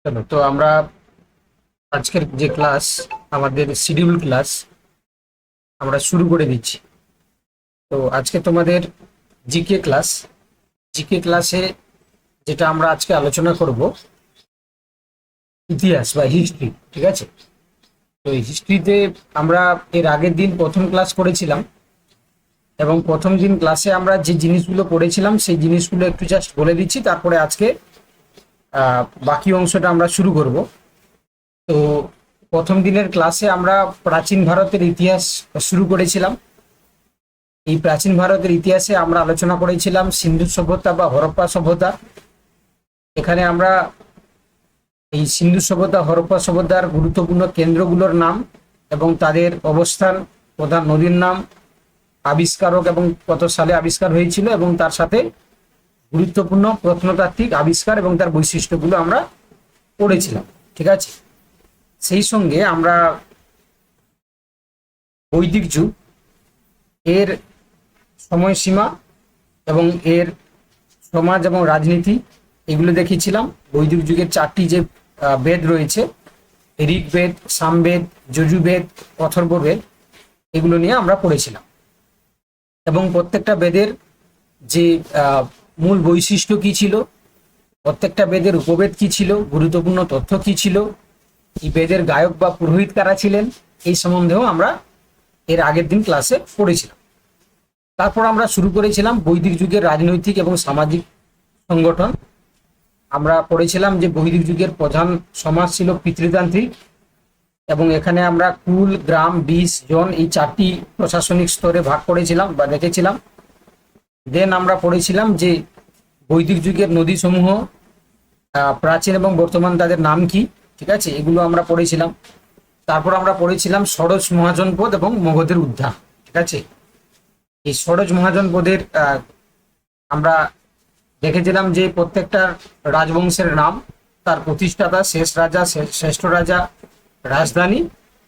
চলো তো আমরা আজকের যে ক্লাস, আমাদের শিডিউল ক্লাস আমরা শুরু করে দিচ্ছি। তো আজকে তোমাদের জিকে ক্লাস। জিকে ক্লাসে যেটা আমরা আজকে আলোচনা করব, ইতিহাস বা হিস্ট্রি। ঠিক আছে, তো এই হিস্ট্রিতে আমরা এর আগের দিন প্রথম ক্লাস করেছিলাম, এবং প্রথম দিন ক্লাসে আমরা যে জিনিসগুলো পড়েছিলাম সেই জিনিসগুলো একটু জাস্ট বলে দিচ্ছি, তারপরে আজকে বাকি অংশটা আমরা শুরু করব। তো প্রথম দিনের ক্লাসে আমরা প্রাচীন ভারতের ইতিহাস শুরু করেছিলাম। এই প্রাচীন ভারতের ইতিহাসে আমরা আলোচনা করেছিলাম সিন্ধু সভ্যতা বা হরপ্পা সভ্যতা। এখানে আমরা এই সিন্ধু সভ্যতা, হরপ্পা সভ্যতার গুরুত্বপূর্ণ কেন্দ্রগুলোর নাম এবং তাদের অবস্থান, প্রধান নদীর নাম, আবিষ্কারক এবং কত সালে আবিষ্কার হয়েছিল, এবং তার সাথে গুরুত্বপূর্ণ প্রত্নতাত্ত্বিক আবিষ্কার এবং তার বৈশিষ্ট্যগুলো আমরা পড়েছিলাম। ঠিক আছে, সেই সঙ্গে আমরা বৈদিক যুগ এর সময়সীমা এবং এর সমাজ এবং রাজনীতি এগুলো দেখেছিলাম। বৈদিক যুগের চারটি যে বেদ রয়েছে, ঋগ্বেদ, সামবেদ, যজুর্বেদ, অথর্ববেদ, এগুলো নিয়ে আমরা পড়েছিলাম। এবং প্রত্যেকটা বেদের যে মূল বৈশিষ্ট্য কি ছিল, প্রত্যেকটা বেদের উপবেদ কি ছিল, গুরুত্বপূর্ণ তথ্য কি ছিল, এই বেদের গায়ক বা পুরোহিত কারা ছিলেন, এই সম্বন্ধেও আমরা এর আগের দিন ক্লাসে পড়েছিলাম। তারপর আমরা শুরু করেছিলাম বৈদিক যুগের রাজনৈতিক এবং সামাজিক সংগঠন। আমরা পড়েছিলাম যে বৈদিক যুগের প্রধান সমাজ ছিল পিতৃতান্ত্রিক, এবং এখানে আমরা কুল, গ্রাম, বীজ, জন এই চারটি প্রশাসনিক স্তরে ভাগ করেছিলাম বা দেখেছিলাম। দেন আমরা পড়েছিলাম যে বৈদিক যুগের নদীসমূহ প্রাচীন এবং বর্তমান তাদের নাম কি। ঠিক আছে, এগুলো আমরা পড়েছিলাম। তারপর আমরা পড়েছিলাম ষোড়শ মহাজনপদ এবং মগধের উত্থান। ঠিক আছে, এই ষোড়শ মহাজনপদের আমরা দেখেছিলাম যে প্রত্যেকটা রাজবংশের নাম, তার প্রতিষ্ঠাতা, শেষ রাজা, শ্রেষ্ঠ রাজা, রাজধানী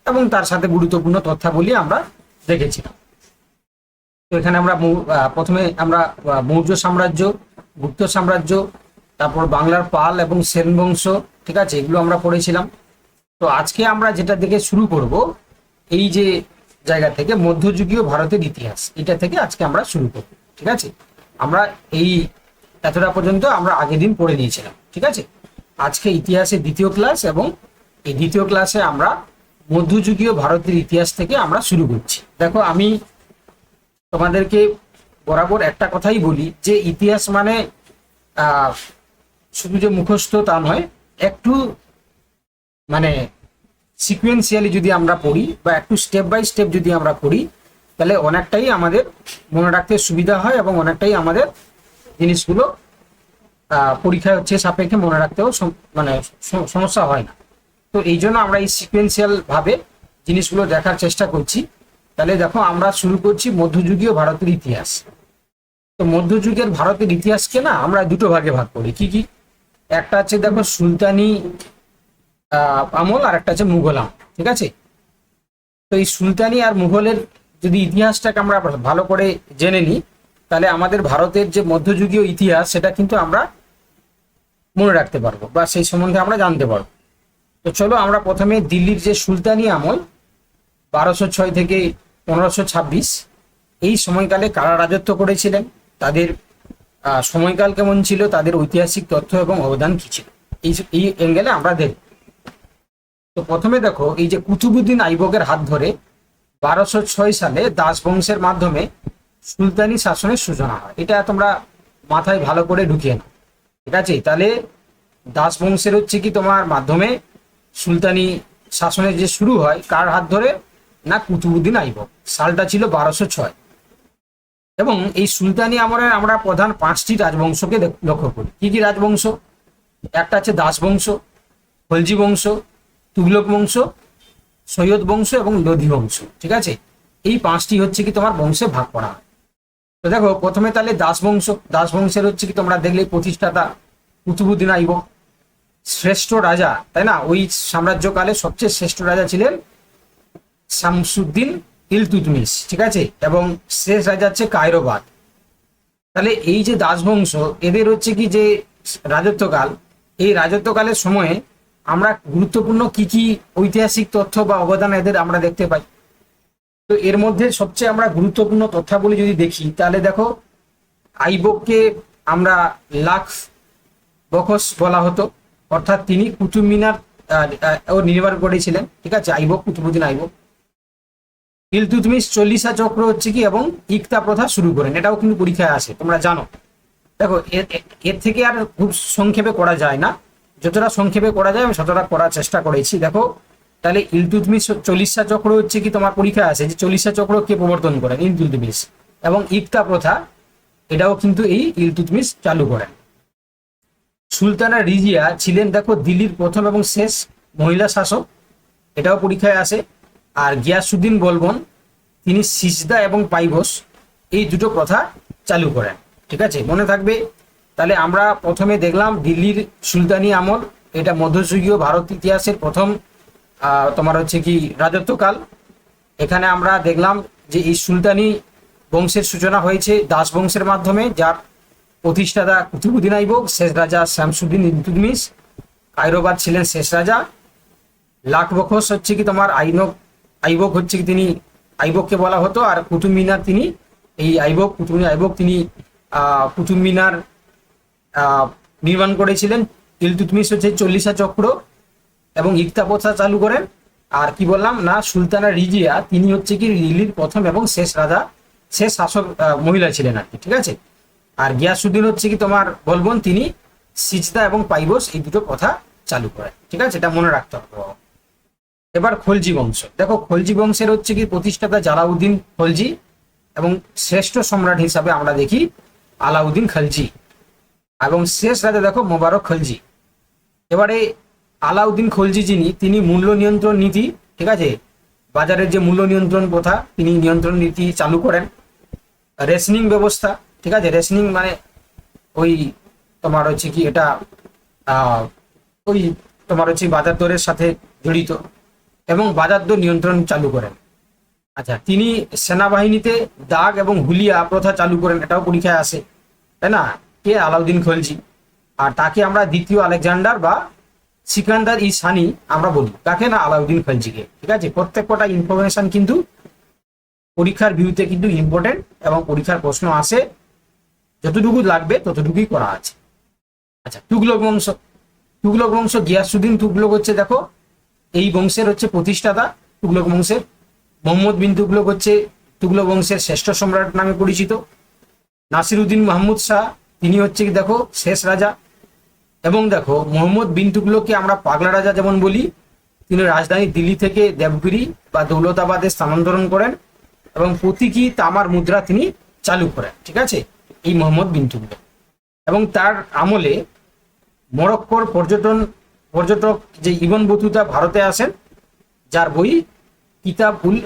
এবং তার সাথে গুরুত্বপূর্ণ তথ্যাবলী আমরা দেখেছিলাম। তো এখানে আমরা প্রথমে আমরা মৌর্য সাম্রাজ্য, গুপ্ত সাম্রাজ্য, তারপর বাংলার পাল এবং সেন বংশ, ঠিক আছে, এগুলো আমরা পড়েছিলাম। তো আজকে আমরা যেটা দেখে শুরু করব, এই যে জায়গা থেকে মধ্যযুগীয় ভারতের ইতিহাস, এটা থেকে আজকে আমরা শুরু করব। ঠিক আছে, আমরা এই এতটা পর্যন্ত আমরা আগের দিন পড়ে নিয়েছিলাম। ঠিক আছে, আজকে ইতিহাসের দ্বিতীয় ক্লাস, এবং এই দ্বিতীয় ক্লাসে আমরা মধ্যযুগীয় ভারতের ইতিহাস থেকে আমরা শুরু করছি। দেখো, আমি তোমাদেরকে বরাবর একটা কথাই বলি যে ইতিহাস মানে শুধু যে মুখস্থ তা নয়, একটু মানে সিকুয়েন্সিয়ালি যদি আমরা পড়ি বা একটু স্টেপ বাই স্টেপ যদি আমরা পড়ি, তাহলে অনেকটাই আমাদের মনে রাখতে সুবিধা হয় এবং অনেকটাই আমাদের জিনিসগুলো পরীক্ষা হচ্ছে সাপেক্ষে মনে রাখতেও মানে সমস্যা হয় না। তো এই জন্য আমরা এই সিকুয়েন্সিয়াল ভাবে জিনিসগুলো দেখার চেষ্টা করছি। তাহলে দেখো, আমরা শুরু করছি মধ্যযুগীয় ভারতের ইতিহাস। তো মধ্যযুগের ভারতের ইতিহাসকে না আমরা দুটো ভাগে ভাগ করি। কি কি? একটা হচ্ছে দেখো সুলতানি আমল, আর একটা হচ্ছে মুঘল আমল। ঠিক আছে, তো এই সুলতানি আর মুঘলের যদি ইতিহাসটাকে আমরা ভালো করে জেনে নিই, তাহলে আমাদের ভারতের যে মধ্যযুগীয় ইতিহাস সেটা কিন্তু আমরা মনে রাখতে পারবো বা সেই সম্বন্ধে আমরা জানতে পারবো। তো চলো, আমরা প্রথমে দিল্লির যে সুলতানি আমল 1206 থেকে 1526, এই সময়কালে কারা রাজত্ব করেছিলেন, তাদের সময়কাল কেমন ছিল, তাদের ঐতিহাসিক তথ্য এবং অবদান কি ছিল, এই অ্যাঙ্গেলে আমরা দেখব। তো প্রথমে দেখো, এই যে কুতুবুদ্দিন আইবকের হাত ধরে 1206 সালে দাস বংশের মাধ্যমে সুলতানি শাসনের সূচনা হয়। এটা তোমরা মাথায় ভালো করে ঢুকিয়ে নাও। ঠিক আছে, তাহলে দাস বংশের হচ্ছে কি তোমার মাধ্যমে সুলতানি শাসনের যে শুরু হয় কার হাত ধরে, না কুতুবুদ্দিন আইবক। সালটা ছিল 1206। এবং এই সুলতানি আমলের আমরা প্রধান 5টি রাজবংশকে লক্ষ্য করি। কি কি রাজবংশ? একটা আছে দাস বংশ, খলজি বংশ, তুগলক বংশ, সৈয়দ বংশ এবং লোধি বংশ। ঠিক আছে, এই 5টি হচ্ছে কি তোমার বংশে ভাগ করা হয়। তো দেখো, প্রথমে তাহলে দাস বংশ। দাস বংশের হচ্ছে কি তোমরা দেখলে প্রতিষ্ঠাতা কুতুবুদ্দিন আইবক, শ্রেষ্ঠ রাজা, তাই না? ওই সাম্রাজ্যকালে সবচেয়ে শ্রেষ্ঠ রাজা ছিলেন শামসুদ্দিন ইলতুতমিশ। ঠিক আছে, এবং শেষ রাজা হচ্ছে কায়রোবাদ। তাহলে এই যে দাস বংশ, এদের হচ্ছে কি যে রাজত্বকাল, এই রাজত্বকালের সময়ে আমরা গুরুত্বপূর্ণ কি কি ঐতিহাসিক তথ্য বা অবদান এদের আমরা দেখতে পাই। তো এর মধ্যে সবচেয়ে আমরা গুরুত্বপূর্ণ তথ্যাবলী যদি দেখি, তাহলে দেখো আইবককে আমরা লাখ বখশ বলা হতো, অর্থাৎ তিনি কুতুব মিনার ও নির্মাণ করেছিলেন। ঠিক আছে, আইবক, কুতুবুদ্দিন আইবক। ইলতুৎমিশ 40 চক্র হচ্ছে কি এবং ইকতা প্রথা শুরু করেন, এটাও কিন্তু পরীক্ষায় আসে, তোমরা জানো। দেখো এর থেকে আর খুব সংক্ষেপে করা যায় না, যতটা সংক্ষেপে করা যায় আমি ততটা করার চেষ্টা করেছি। দেখো তাহলে ইলতুৎমিশ 40 চক্র হচ্ছে কি তোমার পরীক্ষায় আসে, যে 40 চক্র কে প্রবর্তন করেন? ইলতুৎমিশ। এবং ইকতা প্রথা এটাও কিন্তু এই ইলতুৎমিশ চালু করেন। সুলতানা রিজিয়া ছিলেন দেখো দিল্লির প্রথম এবং শেষ মহিলা শাসক, এটাও পরীক্ষায় আসে। আর গিয়াসুদ্দিন বলবন তিনি সিজদা এবং পাইবস এই দুটো প্রথা চালু করেন। ঠিক আছে, মনে থাকবে। তাহলে আমরা প্রথমে দেখলাম দিল্লির সুলতানি আমল, এটা মধ্যযুগীয় ভারত ইতিহাসের প্রথম তোমার হচ্ছে কি রাজত্বকাল। এখানে আমরা দেখলাম যে এই সুলতানি বংশের সূচনা হয়েছে দাস বংশের মাধ্যমে, যার প্রতিষ্ঠাতা কুতুবুদ্দিন আইবক, শেষ রাজা শামসুদ্দিন ইলতুৎমিশ। কায়রোবাদ ছিলেন শেষ রাজা। লাখ বখশ হচ্ছে কি তোমার আইবক হচ্ছে কি তিনি আইবককে বলা হতো। আর কুতুব মিনার তিনি এই কুতুবুদ্দিন আইবক তিনি কুতুব মিনার নির্মাণ করেছিলেন। ইলতুৎমিশ হচ্ছে 40 চক্র এবং ইকতা প্রথা চালু করেন। আর কি বললাম না, সুলতানা রিজিয়া তিনি হচ্ছে কি দিল্লির প্রথম এবং শেষ শাসক মহিলা ছিলেন আর কি। ঠিক আছে, আর গিয়াসুদ্দিন হচ্ছে কি তোমার বলবন তিনি সিজদা এবং পাইবস এই দুটো কথা চালু করেন। ঠিক আছে, এটা মনে রাখতে হবে। এবার খলজি বংশ, দেখো খলজি বংশের হচ্ছে কি প্রতিষ্ঠাতা জালাউদ্দিন খলজি এবং শ্রেষ্ঠ সম্রাট হিসাবে আমরা দেখি আলাউদ্দিন খলজি, এবং শেষ রাজা দেখো মোবারক খলজি। এবারে আলাউদ্দিন খলজি তিনি মূল্য নিয়ন্ত্রণ নীতি, ঠিক আছে, বাজারের যে মূল্য নিয়ন্ত্রণ প্রথা তিনি নিয়ন্ত্রণ নীতি চালু করেন। রেশনিং ব্যবস্থা, ঠিক আছে, রেশনিং মানে ওই তোমার হচ্ছে কি এটা ওই তোমার হচ্ছে বাজার দরের সাথে জড়িত, এবং বাজার দর নিয়ন্ত্রণ চালু করেন। আচ্ছা, তিনি সেনাবাহিনীতে দাগ এবং হুলিয়া প্রথা চালু করেন, এটাও পরীক্ষায় আসে, তাই না? কে? আলাউদ্দিন খলজি। আর তাকে আমরা দ্বিতীয় আলেকজান্ডার বা সিকান্দার ই সানি আমরা বলি, কাকে? না, আলাউদ্দিন খলজিকে। ঠিক আছে, প্রত্যেকটা ইনফরমেশন কিন্তু পরীক্ষার ভিউতে কিন্তু ইম্পর্টেন্ট এবং পরীক্ষার প্রশ্ন আসে, যতটুকু লাগবে ততটুকুই করা আছে। আচ্ছা, তুগলক বংশ গিয়াসুদ্দিন তুগলক হচ্ছে দেখো এই বংশের হচ্ছে প্রতিষ্ঠাতা। তুগলক বংশের মোহাম্মদ বিন তুগলক হচ্ছে তুগলক বংশের শ্রেষ্ঠ সম্রাট নামে পরিচিত। নাসিরউদ্দিন মাহমুদ শাহ তিনি হচ্ছে কি দেখো শেষ রাজা। এবং দেখো মোহাম্মদ বিন তুগলককে আমরা পাগলা রাজা যেমন বলি, তিনি রাজধানী দিল্লি থেকে দেবগিরি বা দৌলতাবাদে স্থানান্তরণ করেন এবং প্রতীকী তামার মুদ্রা তিনি চালু করেন। ঠিক আছে, এই মোহাম্মদ বিন তুগলক। এবং তার আমলে মরক্কোর পর্যটক যে ইবন বতুতা ভারতে আসেন, যার বই কিতাব উল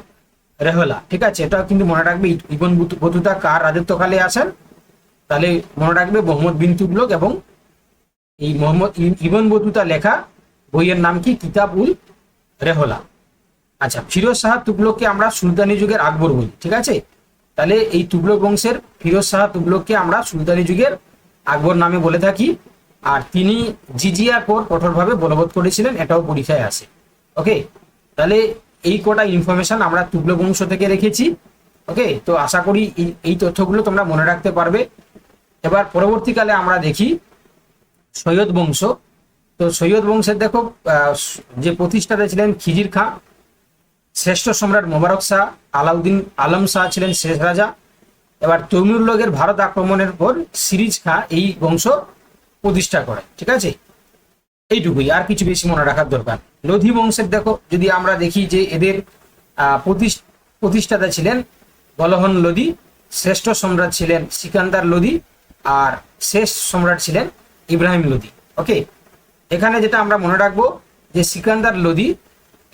রেহলা। ঠিক আছে, এটা কিন্তু মনে রাখবে, ইবন বতুতা কার রাজত্বকালে আসেন? তাহলে মনে রাখবে মোহাম্মদ বিন তুগলক, এবং এই ইবন বতুতা লেখা বইয়ের নাম কি? কিতাব উল রেহলা। আচ্ছা, ফিরোজ শাহ তুগলককে আমরা সুলতানি যুগের আকবর বলি। ঠিক আছে, তাহলে এই তুগলক বংশের ফিরোজ শাহ তুগলককে আমরা সুলতানি যুগের আকবর নামে বলে থাকি। আর তিনি জিজিয়া কর কঠোরভাবে বলবৎ করেছিলেন, এটাও পরীক্ষায় আসে। ওকে, তাহলে এই কটা ইনফরমেশন আমরা তুগলক বংশ থেকে রেখেছি। ওকে, তো আশা করি এই তথ্যগুলো তোমরা মনে রাখতে পারবে। এবার পরবর্তীকালে আমরা দেখি সৈয়দ বংশ। তো সৈয়দ বংশের দেখো যে প্রতিষ্ঠাতা ছিলেন খিজির খাঁ, শ্রেষ্ঠ সম্রাট মোবারক শাহ, আলাউদ্দিন আলম শাহ ছিলেন শেষ রাজা। এবার তৈমুরলগের ভারত আক্রমণের পর সিরিজ খাঁ এই বংশ প্রতিষ্ঠা করে। ঠিক আছে, এইটুকুই, আর কিছু বেশি মনে রাখার দরকার। লোধি বংশের দেখো যদি আমরা দেখি যে এদের প্রতিষ্ঠাতা ছিলেন বলহন লোধি, শ্রেষ্ঠ সম্রাট ছিলেন সিকান্দার লোধি, আর শেষ সম্রাট ছিলেন ইব্রাহিম লোধি। ওকে, এখানে যেটা আমরা মনে রাখবো যে সিকান্দার লোধি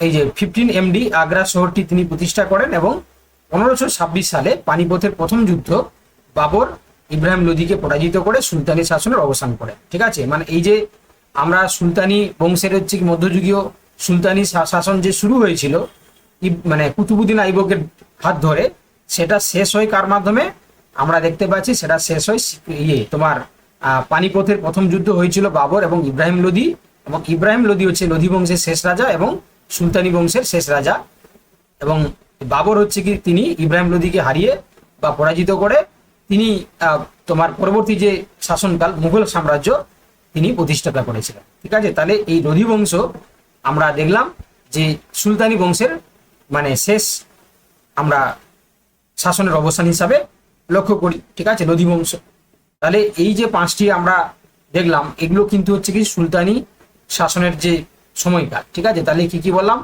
এই যে 15 MD আগ্রা শহরটি তিনি প্রতিষ্ঠা করেন, এবং 1526 সালে পানিপথের প্রথম যুদ্ধ বাবর ইব্রাহিম লোধিকে পরাজিত করে সুলতানি শাসনের অবসান করে। ঠিক আছে, মানে এই যে আমরা সুলতানি বংশের হচ্ছে মধ্যযুগীয় সুলতানি শাসন যে শুরু হয়েছিল মানে কুতুবুদ্দিন আইবকের হাত ধরে, সেটা শেষ হয় কার মাধ্যমে? আমরা দেখতে পাচ্ছি সেটা শেষ হয় তোমার পানিপথের প্রথম যুদ্ধ হয়েছিল বাবর এবং ইব্রাহিম লোধি এবং ইব্রাহিম লোধি হচ্ছে লোধি বংশের শেষ রাজা এবং সুলতানি বংশের শেষ রাজা। এবং বাবর হচ্ছে কি তিনি ইব্রাহিম লোধিকে হারিয়ে বা পরাজিত করে তিনি তোমার পরবর্তী যে শাসনকাল মুঘল সাম্রাজ্য তিনি প্রতিষ্ঠাতা করেছিলেন। ঠিক আছে, তাহলে এই লোধি বংশ আমরা দেখলাম যে সুলতানি বংশের মানে শেষ আমরা শাসনের অবসান হিসাবে লক্ষ্য করি। ঠিক আছে, লোধি বংশ। তাহলে এই যে 5টি আমরা দেখলাম এগুলো কিন্তু হচ্ছে কি সুলতানি শাসনের যে সময়কাল। ঠিক আছে, তাহলে কি কি বললাম?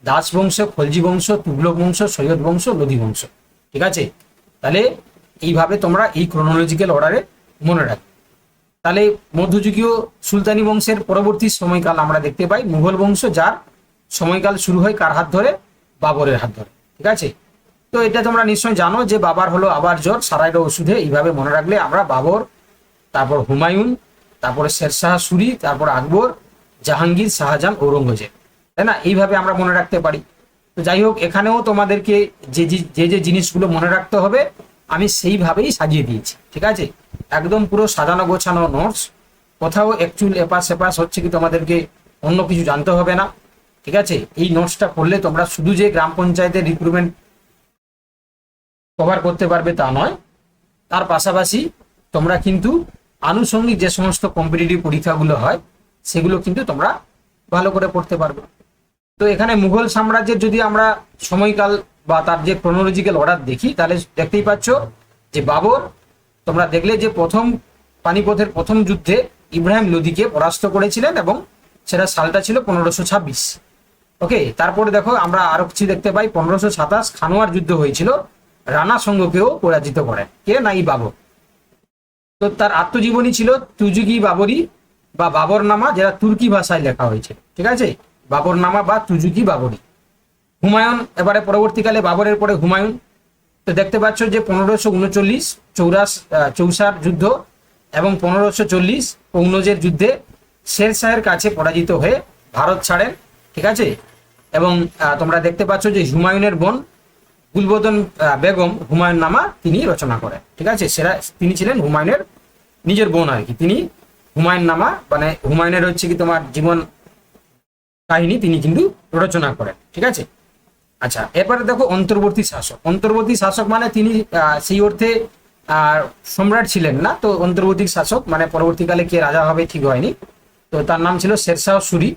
দাস বংশ, খলজি বংশ, তুগলক বংশ, সৈয়দ বংশ, লোধি বংশ। ঠিক আছে, তাহলে এইভাবে তোমরা এই ক্রোনোলজিক্যাল অর্ডারে মনে রাখবে। তাহলে মধ্যযুগীয় সুলতানি বংশের পরবর্তী সময়কাল আমরা দেখতে পাই মুঘল বংশ, যার সময়কাল শুরু হয় কার হাত ধরে? বাবরের হাত ধরে। ঠিক আছে, তো এটা তোমরা নিশ্চয়ই জানো যে বাবার হলো আবার জ্বর সারাইর ওষুধে। এইভাবে মনে রাখলে আমরা বাবর, তারপর হুমায়ুন, তারপরে শেরশাহ সুরি, তারপর আকবর, জাহাঙ্গীর, শাহজাহান, ঔরঙ্গজেব, তাই না? এইভাবে আমরা মনে রাখতে পারি। তো যাই হোক, এখানেও তোমাদেরকে যে যে জিনিসগুলো মনে রাখতে হবে আমি সেইভাবেই সাজিয়ে দিয়েছি। ঠিক আছে, একদম পুরো সাজানো গোছানো নোটস, কোথাও একচুল এপাশ সেপাশ হচ্ছে কি তোমাদেরকে অন্য কিছু জানতে হবে না। ঠিক আছে, এই নোটসটা করলে তোমরা শুধু যে গ্রাম পঞ্চায়েতের রিক্রুটমেন্ট কভার করতে পারবে তা নয়, তার পাশাপাশি তোমরা কিন্তু আনুষঙ্গিক যে সমস্ত কম্পিটিটিভ পরীক্ষাগুলো হয় সেগুলো কিন্তু তোমরা ভালো করে পড়তে পারবে। তো এখানে মুঘল সাম্রাজ্যের যদি আমরা সময়কাল বা তার যে ক্রোনোলজিক্যাল অর্ডার দেখি তাহলে দেখতেই পাচ্ছ যে বাবর তোমরা দেখলে যে প্রথম পানিপথের প্রথম যুদ্ধে ইব্রাহিম লোধিকে পরাস্ত করেছিলেন এবং সেটা সালটা ছিল 1526। ওকে, তারপরে দেখো আমরা আরো কিছু দেখতে পাই। 1527 খানোয়ার যুদ্ধ হয়েছিল, রানা সঙ্গকেও পরাজিত করেন কে? না, এই বাবর। তো তার আত্মজীবনী ছিল তুজুকি বাবরি বা বাবরনামা, যেটা তুর্কি ভাষায় লেখা হয়েছে। ঠিক আছে, বাবরনামা বা তুজুকি বাবরি। হুমায়ুন, এবারে পরবর্তীকালে বাবরের পরে হুমায়ুন। তো দেখতে পাচ্ছ যে 1539 চৌসার যুদ্ধ এবং 1540 কৌনজের যুদ্ধে শেরশাহের কাছে পরাজিত হয়ে ভারত ছাড়েন। ঠিক আছে, এবং তোমরা দেখতে পাচ্ছ যে হুমায়ুনের বোন গুলবদন বেগম হুমায়ুন নামা তিনি রচনা করেন। ঠিক আছে, সেরা তিনি ছিলেন হুমায়ুনের নিজের বোন আর কি। তিনি হুমায়ুন নামা মানে হুমায়ুনের হচ্ছে কি তোমার জীবন কাহিনী তিনি কিন্তু রচনা করেন। ঠিক আছে, আচ্ছা এরপরে দেখো অন্তর্বর্তী শাসক। অন্তর্বর্তী শাসক মানে তিনি সেই অর্থে সম্রাট ছিলেন না, তো অন্তর্বর্তী শাসক মানে পরবর্তীকালে কে রাজা হবে ঠিক হয়নি। তো তার নাম ছিল শেরশাহ সুরি।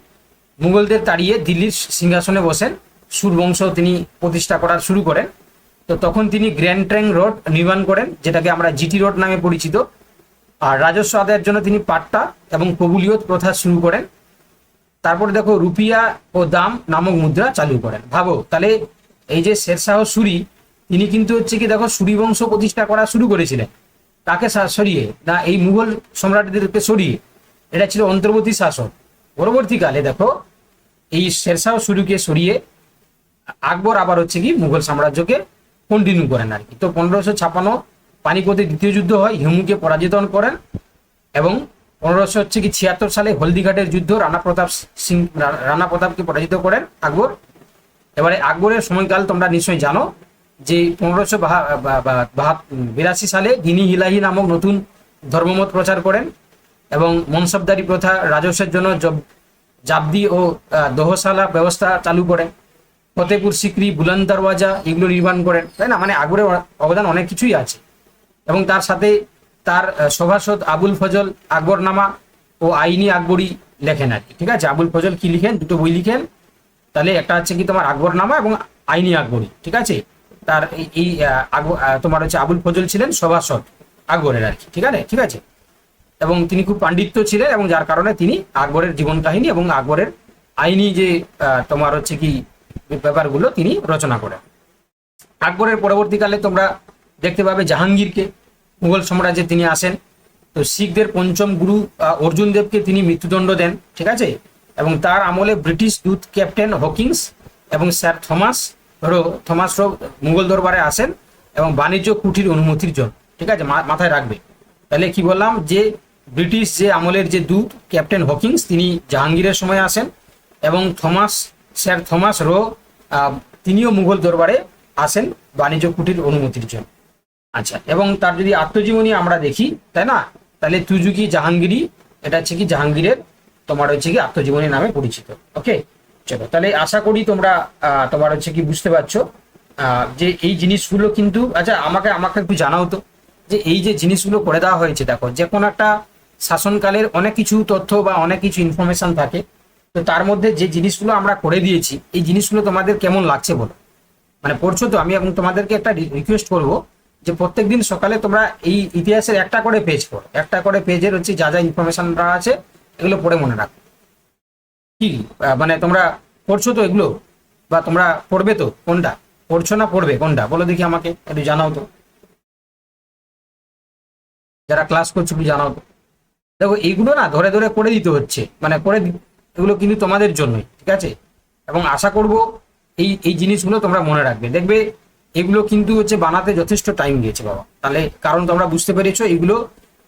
মুঘলদের তাড়িয়ে দিল্লির সিংহাসনে বসেন, সুর বংশ তিনি প্রতিষ্ঠা করা শুরু করেন। তো তখন তিনি গ্র্যান্ড ট্র্যাঙ্ক রোড নির্মাণ করেন, যেটাকে আমরা জিটি রোড নামে পরিচিত। আর রাজস্ব আদায়ের জন্য তিনি পাট্টা এবং কবুলিয়ত প্রথা শুরু করেন। তারপরে দেখো রুপিয়া ও দাম নামক মুদ্রা চালু করেন। ভাবো তাহলে এই যে শেরশাহ সুরি তিনি কিন্তু হচ্ছে কি দেখো সুরি বংশ প্রতিষ্ঠা করা শুরু করেছিলেন। তাকে সরিয়ে না, এই মুঘল সম্রাটদেরকে সরিয়ে, এটা ছিল অন্তর্বর্তী শাসক। পরবর্তীকালে দেখো এই শেরশাহ সুরিকে সরিয়ে আকবর আবার হচ্ছে কি মুঘল সাম্রাজ্যকে কন্টিনিউ করেন আর কি। তো 1556 পানিপথে দ্বিতীয় যুদ্ধ হয়, হিমুকে পরাজিত করেন এবং 1576 সালে হলদিঘাটের যুদ্ধ রানা প্রতাপকে পরাজিত করেন আকবর। এবারে আকবরের সময়কাল তোমরা নিশ্চয়ই জানো যে 1582 সালে দিনী হিলাহি নামক নতুন ধর্মমত প্রচার করেন এবং মনসবদারি প্রথা, রাজস্বের জন্য জাবদি ও দোহশালা ব্যবস্থা চালু করেন। ফতেপুর সিকরি, বুলন্দ দরওয়াজা এগুলো নির্মাণ করেন, তাই না? মানে আকবরের অবদান অনেক কিছুই আছে। এবং তার সাথে তার সভাসদ আবুল ফজল আকবরনামা ও আইনি আকবরী লেখেন আর কি। ঠিক আছে, আবুল ফজল কি লিখেন? দুটো বই লিখেন। তাহলে একটা হচ্ছে কি তোমার আকবরনামা এবং আইনি আকবরী। ঠিক আছে, তার এই তোমার হচ্ছে আবুল ফজল ছিলেন সভাসদ আকবরের আর কি। ঠিক আছে, এবং তিনি খুব পাণ্ডিত্য ছিলেন এবং যার কারণে তিনি আকবরের জীবন কাহিনী এবং আকবরের আইনি যে তোমার হচ্ছে কি ব্যাপারগুলো তিনি রচনা করেন। আকবরের পরবর্তীকালে তোমরা দেখতে পাবে জাহাঙ্গীরকে মুঘল সাম্রাজ্যে তিনি আসেন। তো শিখদের পঞ্চম গুরু অর্জুন দেবকে তিনি মৃত্যুদণ্ড দেন। ঠিক আছে, এবং তার আমলে ব্রিটিশ দূত ক্যাপ্টেন হকিংস এবং স্যার থমাস রো মুঘল দরবারে আসেন এবং বাণিজ্য কুঠির অনুমতির জন্য। ঠিক আছে, মাথায় রাখবে। তাহলে কি বললাম যে ব্রিটিশ যে আমলের যে দূত ক্যাপ্টেন হকিংস তিনি জাহাঙ্গীরের সময় আসেন এবং স্যার থমাস রো তিনিও মুঘল দরবারে আসেন বাণিজ্য কুঠির অনুমতির জন্য। আচ্ছা, এবং তার যদি আত্মজীবনী আমরা দেখি, তাই না, তাহলে তুজুকি জাহাঙ্গীরি, এটা হচ্ছে কি জাহাঙ্গীরের তোমার হচ্ছে কি আত্মজীবনী নামে পরিচিত। ওকে, চলো তাহলে আশা করি তোমরা তোমার হচ্ছে কি বুঝতে পারছো যে এই জিনিসগুলো কিন্তু, আচ্ছা আমাকে আমাকে একটু জানাও তো যে এই যে জিনিসগুলো করে দেওয়া হয়েছে, দেখো যে কোনো একটা শাসনকালের অনেক কিছু তথ্য বা অনেক কিছু ইনফরমেশন থাকে, তো তার মধ্যে যে জিনিসগুলো আমরা করে দিয়েছি এই জিনিসগুলো তোমাদের কেমন লাগছে বলো, মানে পড়ছো তো? আমি এবং তোমাদেরকে একটা রিকোয়েস্ট করব যে প্রত্যেকদিন সকালে তোমরা এই ইতিহাসের একটা করে পেজ পড়ো, একটা করে পেজের হচ্ছে যা যা ইনফরমেশনটা আছে এগুলো পড়ে মনে রাখো। কি মানে তোমরা পড়ছো তো এগুলো, বা তোমরা পড়বে তো? কোনটা পড়ছো না পড়বে কোনটা বলো দেখি, আমাকে একটু জানাও তো, যারা ক্লাস করছো একটু জানাও তো। দেখো এইগুলো না ধরে ধরে করে দিতে হচ্ছে, মানে এগুলো কিন্তু তোমাদের জন্যই, ঠিক আছে? এবং আশা করব এই এই জিনিসগুলো তোমরা মনে রাখবে। দেখবে এগুলো কিন্তু হচ্ছে বানাতে যথেষ্ট টাইম দিয়েছে বাবা, তাহলে কারণ তোমরা বুঝতে পেরেছো এগুলো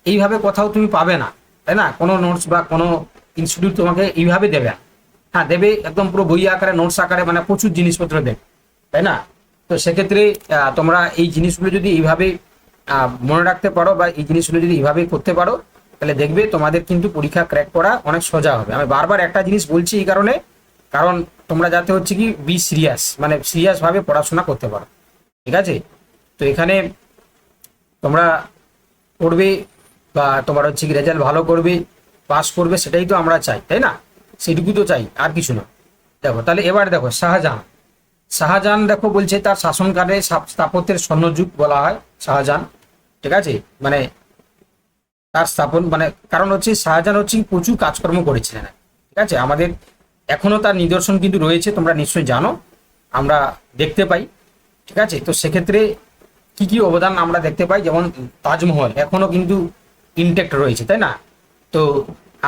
এইভাবে কোথাও তুমি পাবে না, তাই না? কোনো নোটস বা কোনো ইনস্টিটিউট তোমাকে এইভাবে দেবে না। হ্যাঁ দেবে, একদম পুরো বই আকারে নোটস আকারে, মানে প্রচুর জিনিসপত্র দেবে, তাই না? তো সেক্ষেত্রে তোমরা এই জিনিসগুলো যদি এইভাবে মনে রাখতে পারো বা এই জিনিসগুলো যদি এইভাবে করতে পারো, তাহলে দেখবে তোমাদের কিন্তু পরীক্ষা ক্র্যাক করা অনেক সোজা হবে। আমি বারবার একটা জিনিস বলছি এই কারণে, কারণ তোমরা যাতে হচ্ছে কি বি সিরিয়াস, মানে সিরিয়াস ভাবে পড়াশোনা করতে পারো, ঠিক আছে? তো এখানে তোমরা পড়বে বা তোমার হচ্ছে কি রেজাল্ট ভালো করবে, পাস করবে, সেটাই তো আমরা চাই, তাই না? সেটুকু তো চাই, আর কিছু না। দেখো তাহলে এবার দেখো শাহজাহান। শাহজাহান দেখো বলছে তার শাসনকালে স্থাপত্যের স্বর্ণযুগ বলা হয় শাহজাহান, ঠিক আছে? মানে তার স্থাপন মানে কারণ হচ্ছে শাহজাহান হচ্ছে প্রচুর কাজকর্ম করেছিলেন, ঠিক আছে? আমাদের এখনো তার নিদর্শন কিন্তু রয়েছে, তোমরা নিশ্চয়ই জানো, আমরা দেখতে পাই, ঠিক আছে? তো সেক্ষেত্রে কি কি অবদান আমরা দেখতে পাই, যেমন তাজমহল এখনো কিন্তু ইনটেক্ট রয়েছে, তাই না? তো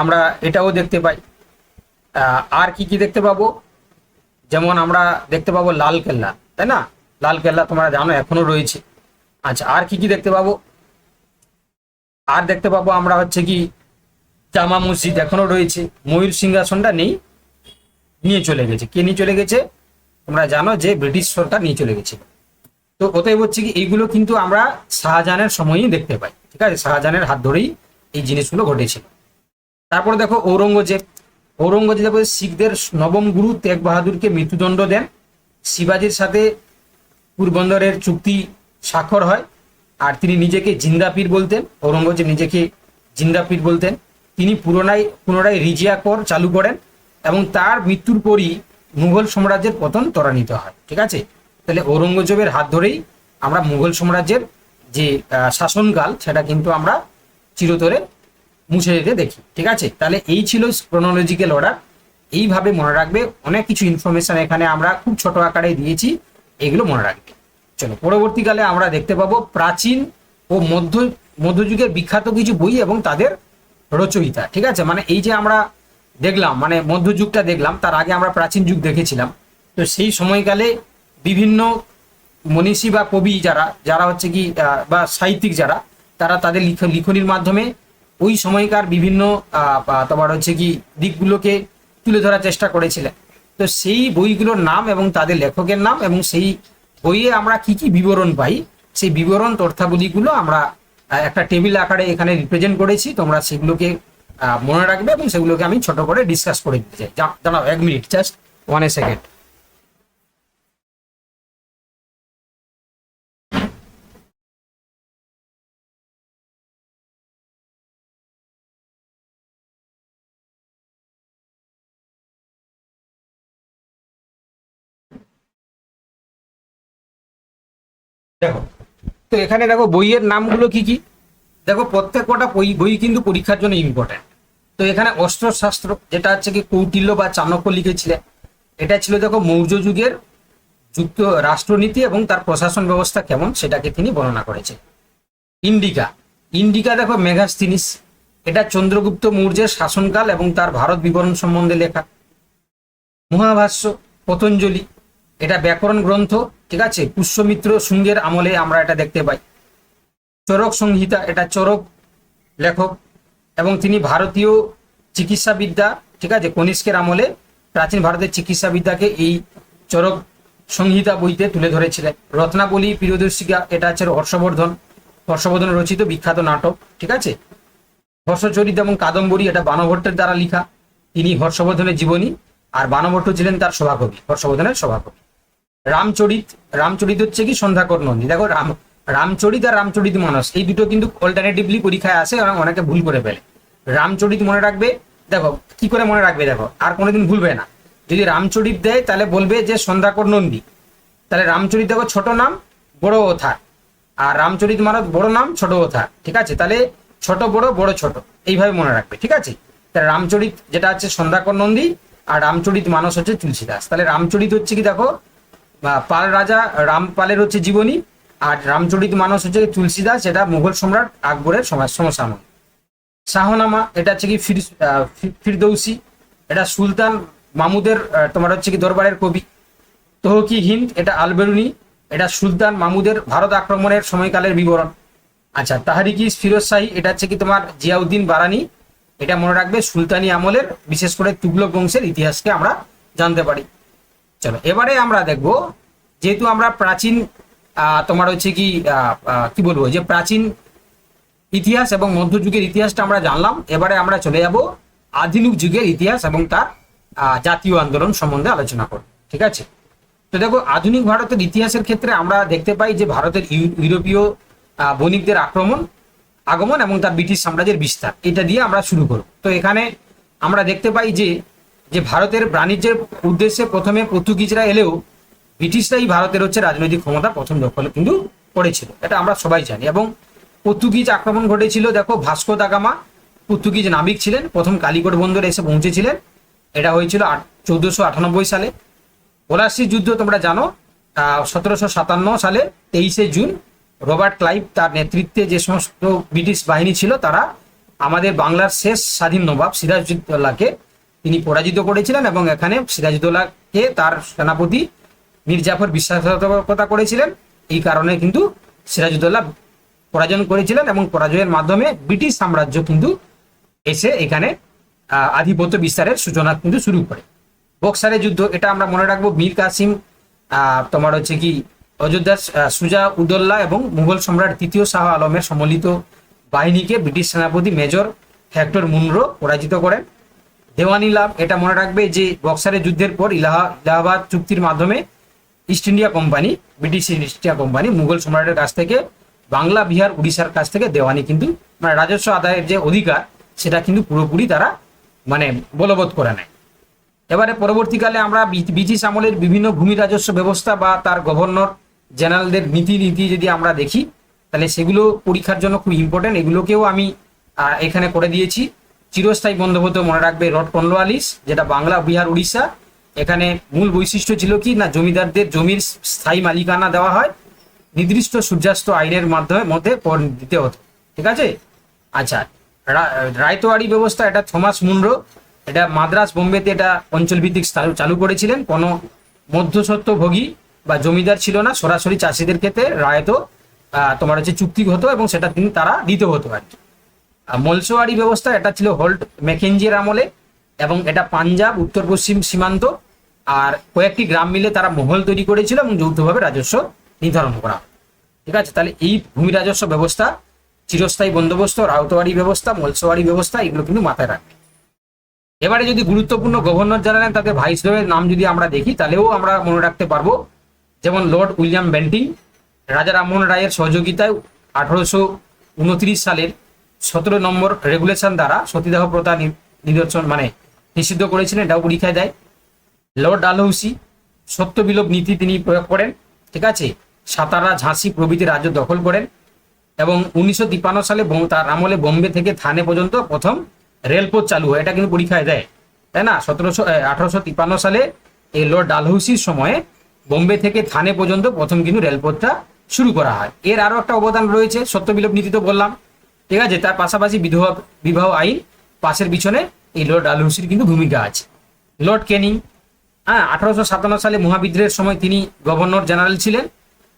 আমরা এটাও দেখতে পাই। আর কি কি দেখতে পাবো, যেমন আমরা দেখতে পাবো লাল কেল্লা, তাই না? লাল কেল্লা তোমরা জানো এখনো রয়েছে। আচ্ছা আর কি কি দেখতে পাবো, আর দেখতে পাবো আমরা হচ্ছে কি জামা মসজিদ এখনো রয়েছে। ময়ূর সিংহাসনটা নেই, নিয়ে চলে গেছে, কে নিয়ে চলে গেছে তোমরা জানো, যে ব্রিটিশ সরকার নিয়ে চলে গেছে। তো অতএব হচ্ছে কি এইগুলো কিন্তু আমরা শাহজাহানের সময়ই দেখতে পাই, ঠিক আছে? শাহজাহানের হাত ধরেই এই জিনিসগুলো ঘটেছিল। তারপরে দেখো ঔরঙ্গজেব। ঔরঙ্গজেব শিখদের নবম গুরু তেগ বাহাদুরকে মৃত্যুদণ্ড দেন। শিবাজির সাথে পোরবন্দরের চুক্তি স্বাক্ষর হয়, আর তিনি নিজেকে জিন্দাপীর বলতেন, ঔরঙ্গজেব নিজেকে জিন্দাপীর বলতেন। তিনি পুনরায় রিজিয়া কর চালু করেন এবং তার মৃত্যুর পরই মুঘল সাম্রাজ্যের পতন ত্বরান্বিত হয়, ঠিক আছে? তাহলে ঔরঙ্গজেবের হাত ধরেই আমরা মুঘল সাম্রাজ্যের যে শাসনকাল সেটা কিন্তু আমরা চিরতরে মুছে যেতে দেখি, ঠিক আছে? তাহলে এই ছিল ক্রোনোলজিক্যাল অর্ডার, এইভাবে মনে রাখবে। অনেক কিছু ইনফরমেশন এখানে আমরা খুব ছোট আকারে দিয়েছি, এগুলো মনে রাখবে। চলো পরবর্তীকালে আমরা দেখতে পাবো প্রাচীন ও মধ্যযুগের বিখ্যাত কিছু বই এবং তাদের রচয়িতা, ঠিক আছে? মানে এই যে আমরা দেখলাম, মানে মধ্যযুগটা দেখলাম, তার আগে আমরা প্রাচীন যুগ দেখেছিলাম। তো সেই সময়কালে বিভিন্ন মনীষী বা কবি যারা যারা হচ্ছে কি বা সাহিত্যিক যারা, তারা তাদের লিখনির মাধ্যমে ওই সময়কার বিভিন্ন তোমার হচ্ছে কি দিকগুলোকে তুলে ধরার চেষ্টা করেছিলেন। তো সেই বইগুলোর নাম এবং তাদের লেখকের নাম এবং সেই বইয়ে আমরা কি কি বিবরণ পাই, সেই বিবরণ তথ্যাবলীগুলো আমরা একটা টেবিল আকারে এখানে রিপ্রেজেন্ট করেছি। তোমরা সেগুলোকে মনে রাখবে এবং সেগুলোকে আমি ছোট করে ডিসকাস করে দিতে চাই। জানাও 1 মিনিট, জাস্ট 1 সেকেন্ড। দেখো তো এখানে দেখো বইয়ের নামগুলো কি কি, দেখো প্রত্যেক কটা বই বই কিন্তু পরীক্ষার জন্য ইম্পর্টেন্ট। তো এখানে অস্ত্রশাস্ত্র, যেটা হচ্ছে কি কৌটিল্য বা চাণক্য লিখেছিলেন, এটা ছিল দেখো মৌর্য যুগের যুক্ত রাষ্ট্রনীতি এবং তার প্রশাসন ব্যবস্থা কেমন সেটাকে তিনি বর্ণনা করেছেন। ইন্ডিকা, ইন্ডিকা দেখো মেগাস্থিনিস, এটা চন্দ্রগুপ্ত মৌর্যের শাসনকাল এবং তার ভারত বিবরণ সম্বন্ধে লেখা। মহাভাষ্য পতঞ্জলি, এটা ব্যাকরণ গ্রন্থ, ঠিক আছে? পুষ্যমিত্র শুঙ্গের আমলে আমরা এটা দেখতে পাই। চরক সংহিতা, এটা চরক লেখক এবং তিনি ভারতীয় চিকিৎসাবিদ্যা, ঠিক আছে, কনিষ্কের আমলে প্রাচীন ভারতের চিকিৎসাবিদ্যাকে এই চরক সংহিতা বইতে তুলে ধরেছিলেন। রত্নাবলী প্রিয়দর্শিকা, এটা হচ্ছে হর্ষবর্ধন রচিত বিখ্যাত নাটক, ঠিক আছে? হর্ষচরিত এবং কাদম্বরী, এটা বানভট্টের দ্বারা লেখা। তিনি হর্ষবর্ধনের জীবনী, আর বানভট্ট ছিলেন তার সভাকবি, হর্ষবর্ধনের সভাকবি। রামচরিত, রামচরিত হচ্ছে কি সন্ধ্যাকর নন্দী। দেখো রামচরিত আর রামচরিত মানস এই দুটো কিন্তু অল্টারনেটিভলি পরীক্ষায় আসে এবং অনেকে ভুল করে ফেলে। রামচরিত মনে রাখবে, দেখো কি করে মনে রাখবে, দেখো আর কোনোদিন ভুলবে না। যদি রামচরিত দেয় তাহলে বলবে যে সন্ধ্যাকর নন্দী, তাহলে রামচরিত দেখো ছোট নাম বড় ওথা, আর রামচরিত মানস বড় নাম ছোট ওথা, ঠিক আছে? তাহলে ছোট বড় বড় ছোট এইভাবে মনে রাখবে, ঠিক আছে? তাহলে রামচরিত যেটা হচ্ছে সন্ধ্যাকর নন্দী, আর রামচরিত মানস হচ্ছে তুলসীদাস। তাহলে রামচরিত হচ্ছে কি দেখো পাল রাজা রামপালের হচ্ছে জীবনী, আর রামচরিত মানস হচ্ছে তুলসীদাস, এটা মুঘল সম্রাট আকবরের সমসাময়িক। শাহনামা এটা হচ্ছে কি ফিরদৌসি, এটা সুলতান মাহমুদের তোমার হচ্ছে কি দরবারের কবি। তহকি হিন্দ এটা আলবেরুনি, এটা সুলতান মাহমুদের ভারত আক্রমণের সময়কালের বিবরণ। আচ্ছা, তাহারিকি ফিরোজ শাহী এটা হচ্ছে কি তোমার জিয়াউদ্দিন বারানি, এটা মনে রাখবে সুলতানি আমলের বিশেষ করে তুগলক বংশের ইতিহাসকে আমরা জানতে পারি। চলো এবারে আমরা দেখব, যেহেতু আমরা প্রাচীন তোমার হচ্ছে কি কি বলবো যে প্রাচীন ইতিহাস এবং মধ্যযুগের ইতিহাসটা আমরা জানলাম, এবারে আমরা চলে যাব আধুনিক যুগের ইতিহাস এবং তার জাতীয় আন্দোলন সম্বন্ধে আলোচনা করব, ঠিক আছে? তো দেখো আধুনিক ভারতের ইতিহাসের ক্ষেত্রে আমরা দেখতে পাই যে ভারতের ইউরোপীয় বণিকদের আগমন এবং তার ব্রিটিশ সাম্রাজ্যের বিস্তার, এটা দিয়ে আমরা শুরু করব। তো এখানে আমরা দেখতে পাই যে ভারতের বাণিজ্যের উদ্দেশ্যে প্রথমে পর্তুগিজরা এলেও ব্রিটিশরাই ভারতের হচ্ছে রাজনৈতিক ক্ষমতা প্রথম দখল কিন্তু করেছিল, এটা আমরা সবাই জানি। এবং পর্তুগিজ আক্রমণ ঘটেছিল, দেখো ভাস্কো দা গামা পর্তুগিজ নাবিক ছিলেন, প্রথম কালিকট বন্দরে এসে পৌঁছেছিলেন, এটা হয়েছিল 1498 সালে। পলাশী যুদ্ধ তোমরা জানো 1757 সালে 23 জুন রবার্ট ক্লাইভ তার নেতৃত্বে যে সমস্ত ব্রিটিশ বাহিনী ছিল তারা আমাদের বাংলার শেষ স্বাধীন নবাব সিরাজউদ্দৌলাকে তিনি পরাজিত করেছিলেন, এবং এখানে সিরাজউদ্দৌলাকে তার সেনাপতি মীর জাফর বিশ্বাসঘাতকতা করেছিলেন। এই কারণে কিন্তু সিরাজউদ্দৌলা পরাজয় করেছিলেন এবং পরাজয়ের মাধ্যমে ব্রিটিশ সাম্রাজ্য কিন্তু এসে এখানে আধিপত্য বিস্তারের সূচনা কিন্তু শুরু করে। বক্সারের যুদ্ধ এটা আমরা মনে রাখবো, মীর কাসিম তোমার হচ্ছে কি অযোধ্যার সুজা উদ্দৌলা এবং মুঘল সম্রাট তৃতীয় শাহ আলমের সম্মিলিত বাহিনীকে ব্রিটিশ সেনাপতি মেজর হেক্টর মুনরো পরাজিত করেন। দেওয়ানি লাভ এটা মনে রাখবে যে বক্সারের যুদ্ধের পর ইলাহাবাদ চুক্তির মাধ্যমে east India company, British east India company Mughal সম্রাটের কাছ থেকে বাংলা, বিহার, উড়িষ্যার কাছ থেকে দেওয়ানি কিন্তু মানে রাজস্ব আদায়ের যে অধিকার সেটা কিন্তু পুরোপুরি তারা মানে বলবৎ করে নেয়। এবারে পরবর্তীকালে আমরা ব্রিটিশ আমলের বিভিন্ন ভূমি রাজস্ব ব্যবস্থা বা তার গভর্নর জেনারেলদের নীতি যদি আমরা দেখি তাহলে সেগুলো পরীক্ষার জন্য খুব ইম্পর্টেন্ট, এগুলোকেও আমি এখানে করে দিয়েছি। চিরস্থায়ী বন্দোবস্ত মনে রাখবে রড কর্নওয়ালিস, যেটা বাংলা, বিহার, উড়িষ্যা। এখানে মূল বৈশিষ্ট্য ছিল কি না জমিদারদের জমির স্থায়ী মালিকানা দেওয়া হয়, নির্দিষ্ট সূর্যাস্ত আইনের মধ্যে দিতে হতো, ঠিক আছে? আচ্ছা, রায়তোয়ারি ব্যবস্থা এটা থমাস মুনরো, এটা মাদ্রাস বোম্বেতে এটা অঞ্চলভিত্তিক চালু করেছিলেন। কোনো মধ্যস্বত্বভোগী বা জমিদার ছিল না, সরাসরি চাষিদের ক্ষেত্রে রায়ত তোমার হচ্ছে চুক্তি হতো এবং সেটা তারা দিতে হতো আর কি। মলসোয়ারি ব্যবস্থা এটা ছিল হোল্ট ম্যাকেঞ্জির আমলে, এবং এটা পাঞ্জাব উত্তর পশ্চিম সীমান্ত আর কয়েকটি গ্রাম মিলে তারা মহল তৈরি করেছিল এবং যৌথভাবে রাজস্ব নির্ধারণ করা, ঠিক আছে? তাহলে এই ভূমি রাজস্ব ব্যবস্থা, চিরস্থায়ী বন্দোবস্ত, রায়তোয়ারি ব্যবস্থা, মলসোয়ারি ব্যবস্থা, এগুলো কিন্তু মাথায় রাখবে। এবারে যদি গুরুত্বপূর্ণ গভর্নর যারা নেন তাদের ভাইসরয়ের নাম যদি আমরা দেখি তাহলেও আমরা মনে রাখতে পারবো, যেমন লর্ড উইলিয়াম বেন্টিং রাজা রামমোহন রায়ের সহযোগিতায় 1829 সালের 17 নম্বর রেগুলেশন দ্বারা সতীদাহ প্রথা নিষিদ্ধ করেছিলেন, এটাও পরীক্ষায় দেয়। লর্ড ডালহৌসি সত্য বিলোপ নীতি তিনি প্রয়োগ করেন, ঠিক আছে? সাতারা, ঝাঁসি প্রভৃতি রাজ্য দখল করেন, এবং 1953 সালে তার আমলে বোম্বে থেকে থানে পর্যন্ত প্রথম রেলপথ চালু হয়, এটা কিন্তু পরীক্ষায় দেয়, তাই না? 1853 সালে এই লর্ড ডালহৌসির সময়ে বোম্বে থেকে থানে পর্যন্ত প্রথম কিন্তু রেলপথটা শুরু করা হয়। এর আরো একটা অবদান রয়েছে, সত্য বিলোপ নীতি তো বললাম, ঠিক আছে? তার পাশাপাশি বিবাহ আইন পাশের পিছনে এই লর্ড ডালহৌসির কিন্তু ভূমিকা আছে। লর্ড ক্যানিং 1857 সালে মহাবিদ্রোহের সময় তিনি গভর্নর জেনারেল ছিলেন,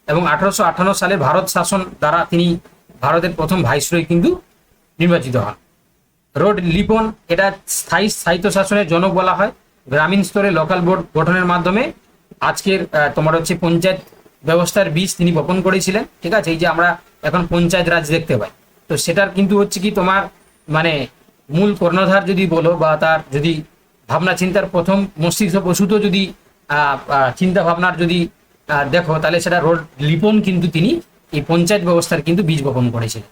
এবং 1858 সালে ভারত শাসন দ্বারা তিনি ভারতের প্রথম ভাইসরয় কিন্তু নির্বাচিত হন। রোড লিপন এটা স্থায়িত্ব শাসনের জনক বলা হয়। গ্রামীণ স্তরে লোকাল বোর্ড গঠনের মাধ্যমে আজকের তোমার হচ্ছে পঞ্চায়েত ব্যবস্থার বীজ তিনি বপন করেছিলেন, ঠিক আছে? এই যে আমরা এখন পঞ্চায়েত রাজ দেখতে পাই, তো সেটার কিন্তু হচ্ছে কি তোমার মানে মূল কর্ণধার যদি বলো বা তার যদি ভাবনা চিন্তার প্রথম মস্তিষ্ক প্রসূত যদি চিন্তা ভাবনার যদি দেখো, তাহলে সেটা রোড লিপন কিন্তু তিনি এই পঞ্চায়েত ব্যবস্থার কিন্তু বীজ বপন করেছিলেন।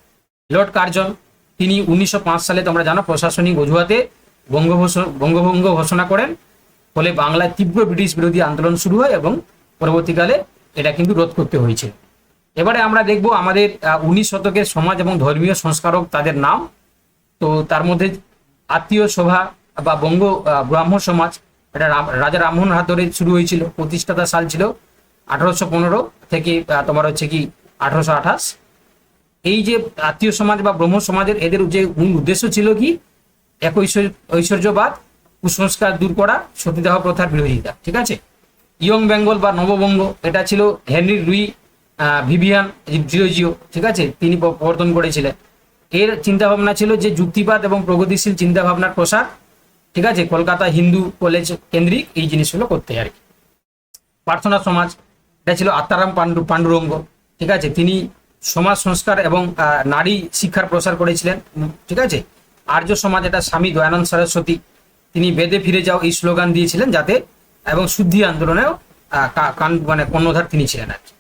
লর্ড কার্জন তিনি 1905 সালে তোমরা জানো প্রশাসনিক অজুহাতে বঙ্গভঙ্গ ঘোষণা করেন, ফলে বাংলায় তীব্র ব্রিটিশ বিরোধী আন্দোলন শুরু হয় এবং পরবর্তীকালে এটা কিন্তু রোধ করতে হয়েছে। এবারে আমরা দেখব আমাদের 19 শতকের সমাজ এবং ধর্মীয় সংস্কারক তাদের নাম। তো তার মধ্যে আত্মীয় সভা বা বঙ্গ ব্রাহ্ম সমাজ, এটা রাজা রামমোহন হাত ধরে শুরু হয়েছিল। প্রতিষ্ঠাতা সাল ছিল 1815 থেকে তোমার হচ্ছে কি 1828। এই যে আত্মীয় সমাজ বা ব্রহ্ম সমাজের এদের যে মূল উদ্দেশ্য ছিল কি, এক ঐশ্বর্যবাদ, কুসংস্কার দূর করা, সতীদাহ প্রথার বিরোধিতা। ঠিক আছে। ইয়ং বেঙ্গল বা নববঙ্গ, এটা ছিল হেনরি লুই ভিভিয়ান ডিরোজিও, ঠিক আছে, তিনি প্রবর্তন করেছিলেন। এর চিন্তাভাবনা ছিল যে যুক্তিবাদ এবং প্রগতিশীল চিন্তাভাবনার প্রসার, ঠিক আছে, কলকাতা হিন্দু কলেজ কেন্দ্রিক এই জিনিসগুলো করতে আর কি। প্রার্থনা সমাজ, এটা ছিল আত্মারাম পাণ্ডুরঙ্গ, ঠিক আছে, তিনি সমাজ সংস্কার এবং নারী শিক্ষার প্রসার করেছিলেন। ঠিক আছে। আর্য সমাজ, এটা স্বামী দয়ানন্দ সরস্বতী, তিনি বেদে ফিরে যাও এই স্লোগান দিয়েছিলেন যাতে, এবং শুদ্ধি আন্দোলনেও মানে কর্ণধার তিনি ছিলেন আর কি।